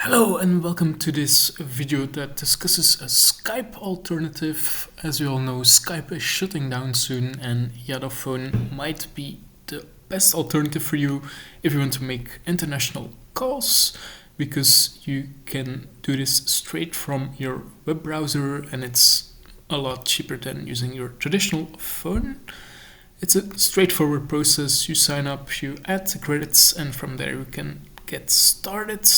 Hello and welcome to this video that discusses a Skype alternative. As you all know, Skype is shutting down soon and Phone might be the best alternative for you if you want to make international calls, because you can do this straight from your web browser and it's a lot cheaper than using your traditional phone. It's a straightforward process. You sign up, you add the credits, and from there you can get started.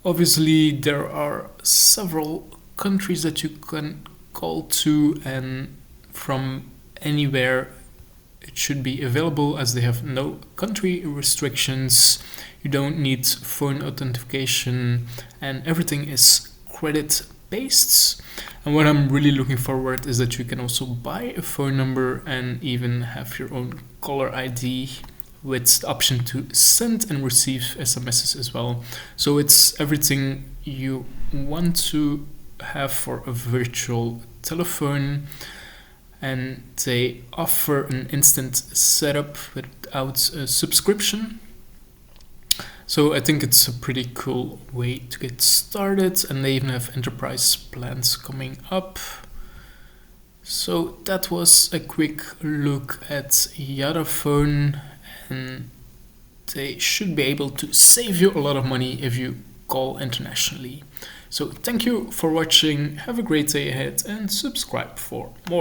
Obviously, there are several countries that you can call to, and from anywhere it should be available as they have no country restrictions. You don't need phone authentication and everything is credit based. And what I'm really looking forward is that you can also buy a phone number and even have your own caller ID with the option to send and receive SMSs as well. So it's everything you want to have for a virtual telephone, and they offer an instant setup without a subscription. So I think it's a pretty cool way to get started, and they even have enterprise plans coming up. So that was a quick look at Phone, and they should be able to save you a lot of money if you call internationally. So thank you for watching, have a great day ahead and subscribe for more.